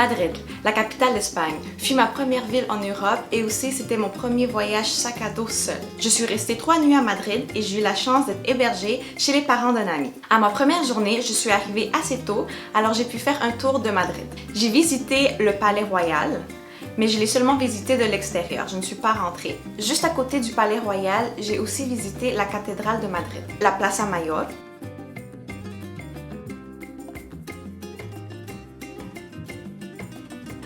Madrid, la capitale d'Espagne, fut ma première ville en Europe et aussi c'était mon premier voyage sac à dos seul. Je suis restée 3 nuits à Madrid et j'ai eu la chance d'être hébergée chez les parents d'un ami. À ma première journée, je suis arrivée assez tôt, alors j'ai pu faire un tour de Madrid. J'ai visité le Palais Royal, mais je l'ai seulement visité de l'extérieur, je ne suis pas rentrée. Juste à côté du Palais Royal, j'ai aussi visité la cathédrale de Madrid, la Plaza Mayor.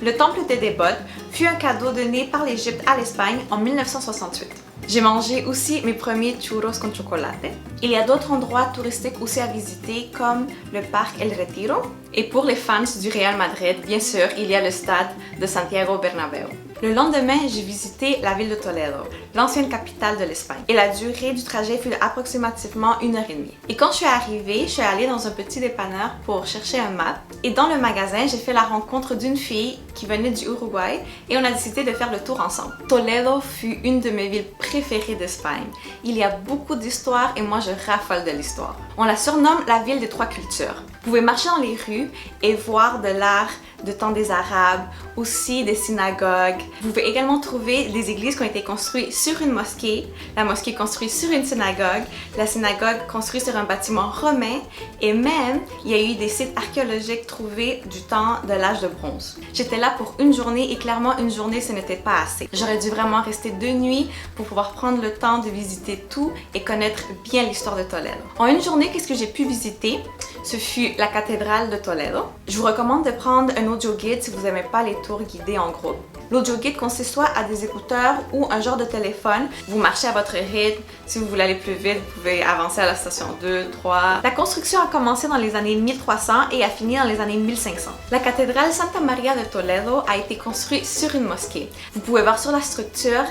Le temple des dévotes fut un cadeau donné par l'Égypte à l'Espagne en 1968. J'ai mangé aussi mes premiers churros con chocolate. Il y a d'autres endroits touristiques aussi à visiter comme le parc El Retiro. Et pour les fans du Real Madrid, bien sûr, il y a le stade de Santiago Bernabéu. Le lendemain, j'ai visité la ville de Toledo, l'ancienne capitale de l'Espagne. Et la durée du trajet fut approximativement 1h30. Et quand je suis arrivée, je suis allée dans un petit dépanneur pour chercher un map. Et dans le magasin, j'ai fait la rencontre d'une fille qui venait du Uruguay et on a décidé de faire le tour ensemble. Toledo fut une de mes villes préférées d'Espagne. Il y a beaucoup d'histoire et moi je raffole de l'histoire. On la surnomme la ville des 3 cultures. Vous pouvez marcher dans les rues et voir de l'art de temps des Arabes, aussi des synagogues. Vous pouvez également trouver des églises qui ont été construites sur une mosquée, la mosquée construite sur une synagogue, la synagogue construite sur un bâtiment romain et même il y a eu des sites archéologiques trouvés du temps de l'âge de bronze. J'étais là pour une journée et clairement une journée ce n'était pas assez. J'aurais dû vraiment rester 2 nuits pour pouvoir prendre le temps de visiter tout et connaître bien l'histoire de Toledo. En une journée, qu'est-ce que j'ai pu visiter? Ce fut la cathédrale de Toledo. Je vous recommande de prendre un audio guide si vous n'aimez pas les tours guidés en groupe. L'audio guide consiste soit à des écouteurs ou un genre de téléphone. Vous marchez à votre rythme. Si vous voulez aller plus vite, vous pouvez avancer à la station 2, 3. La construction a commencé dans les années 1300 et a fini dans les années 1500. La cathédrale Santa Maria de Toledo a été construite sur une mosquée. Vous pouvez voir sur la structure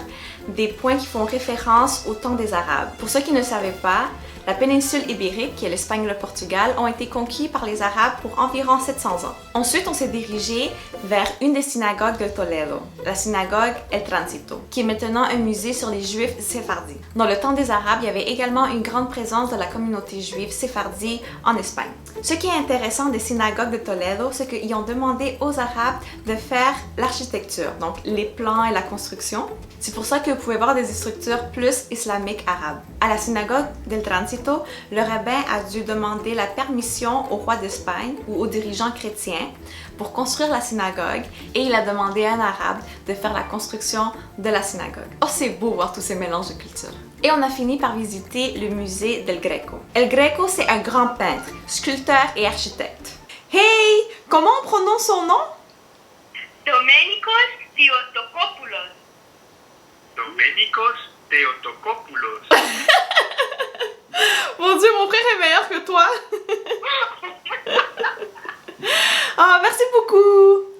des points qui font référence au temps des Arabes. Pour ceux qui ne savaient pas, la péninsule ibérique, qui est l'Espagne et le Portugal, ont été conquis par les Arabes pour environ 700 ans. Ensuite, on s'est dirigé vers une des synagogues de Toledo, la synagogue El Tránsito, qui est maintenant un musée sur les Juifs séfardis. Dans le temps des Arabes, il y avait également une grande présence de la communauté juive séfardie en Espagne. Ce qui est intéressant des synagogues de Toledo, c'est qu'ils ont demandé aux Arabes de faire l'architecture, donc les plans et la construction. C'est pour ça que vous pouvez voir des structures plus islamiques arabes. À la synagogue d'El Tránsito, le rabbin a dû demander la permission au roi d'Espagne ou aux dirigeants chrétiens pour construire la synagogue et il a demandé à un arabe de faire la construction de la synagogue. Oh, c'est beau voir tous ces mélanges de cultures. Et on a fini par visiter le musée del Greco. El Greco, c'est un grand peintre, sculpteur et architecte. Hey! Comment on prononce son nom? Domenikos Theotokopoulos. Domenikos Theotokopoulos. Mon Dieu, mon frère est meilleur que toi! Ah, merci beaucoup!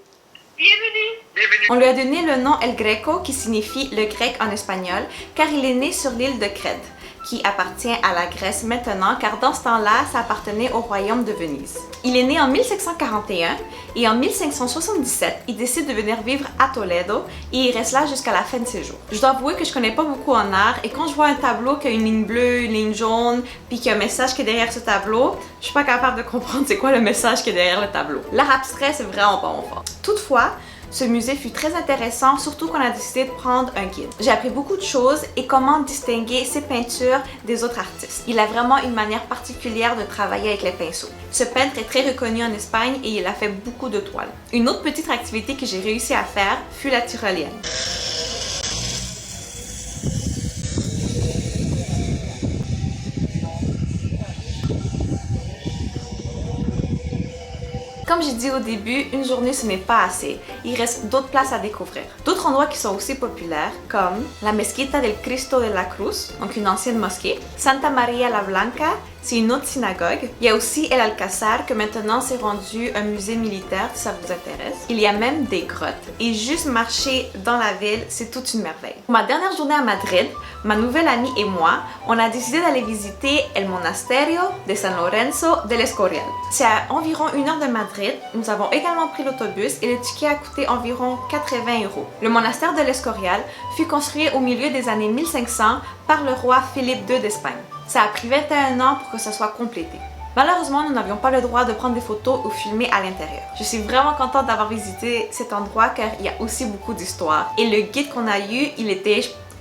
Bienvenue. Bienvenue. On lui a donné le nom El Greco qui signifie le grec en espagnol car il est né sur l'île de Crète qui appartient à la Grèce maintenant car dans ce temps-là, ça appartenait au royaume de Venise. Il est né en 1541 et en 1577, il décide de venir vivre à Toledo et il reste là jusqu'à la fin de ses jours. Je dois avouer que je connais pas beaucoup en art et quand je vois un tableau qui a une ligne bleue, une ligne jaune, puis qu'il y a un message qui est derrière ce tableau, je suis pas capable de comprendre c'est quoi le message qui est derrière le tableau. L'art abstrait, c'est vraiment pas mon fort. Toutefois, ce musée fut très intéressant, surtout qu'on a décidé de prendre un guide. J'ai appris beaucoup de choses et comment distinguer ses peintures des autres artistes. Il a vraiment une manière particulière de travailler avec les pinceaux. Ce peintre est très reconnu en Espagne et il a fait beaucoup de toiles. Une autre petite activité que j'ai réussi à faire fut la tyrolienne. Comme j'ai dit au début, une journée ce n'est pas assez. Il reste d'autres places à découvrir. D'autres endroits qui sont aussi populaires comme la Mezquita del Cristo de la Cruz, donc une ancienne mosquée, Santa Maria la Blanca, c'est une autre synagogue. Il y a aussi El Alcázar que maintenant c'est rendu un musée militaire si ça vous intéresse. Il y a même des grottes. Et juste marcher dans la ville, c'est toute une merveille. Pour ma dernière journée à Madrid, ma nouvelle amie et moi, on a décidé d'aller visiter El Monasterio de San Lorenzo del Escorial. C'est à environ 1 heure de Madrid. Nous avons également pris l'autobus et le ticket a coûté environ 80 €. Le monastère de l'Escorial fut construit au milieu des années 1500 par le roi Philippe II d'Espagne. Ça a pris 21 ans pour que ça soit complété. Malheureusement, nous n'avions pas le droit de prendre des photos ou filmer à l'intérieur. Je suis vraiment contente d'avoir visité cet endroit car il y a aussi beaucoup d'histoire. Et le guide qu'on a eu, il était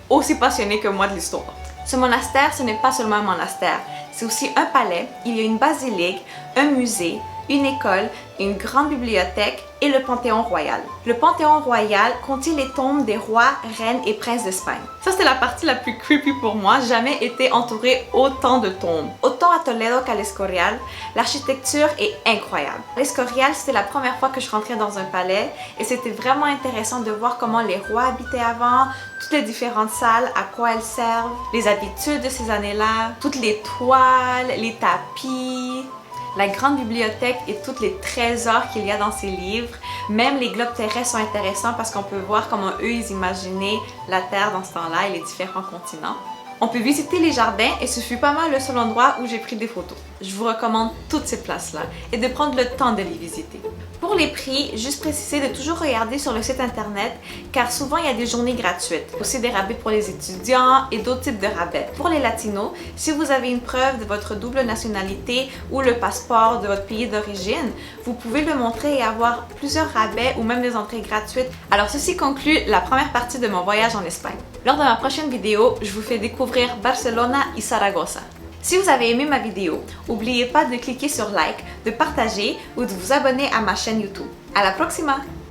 aussi passionné que moi de l'histoire. Ce monastère, ce n'est pas seulement un monastère, c'est aussi un palais, il y a une basilique, un musée, une école, une grande bibliothèque et le Panthéon royal. Le Panthéon royal contient les tombes des rois, reines et princes d'Espagne. Ça, c'était la partie la plus creepy pour moi. Jamais été entourée autant de tombes. Autant à Toledo qu'à l'Escorial, l'architecture est incroyable. L'Escorial, c'était la première fois que je rentrais dans un palais et c'était vraiment intéressant de voir comment les rois habitaient avant, toutes les différentes salles, à quoi elles servent, les habitudes de ces années-là, toutes les toiles, les tapis, la grande bibliothèque et tous les trésors qu'il y a dans ces livres. Même les globes terrestres sont intéressants parce qu'on peut voir comment eux ils imaginaient la Terre dans ce temps-là et les différents continents. On peut visiter les jardins et ce fut pas mal le seul endroit où j'ai pris des photos. Je vous recommande toutes ces places-là et de prendre le temps de les visiter. Pour les prix, juste préciser de toujours regarder sur le site internet car souvent il y a des journées gratuites. Aussi des rabais pour les étudiants et d'autres types de rabais. Pour les latinos, si vous avez une preuve de votre double nationalité ou le passeport de votre pays d'origine, vous pouvez le montrer et avoir plusieurs rabais ou même des entrées gratuites. Alors ceci conclut la première partie de mon voyage en Espagne. Lors de ma prochaine vidéo, je vous fais découvrir Barcelona et Saragossa. Si vous avez aimé ma vidéo, n'oubliez pas de cliquer sur like, de partager ou de vous abonner à ma chaîne YouTube. À la prochaine!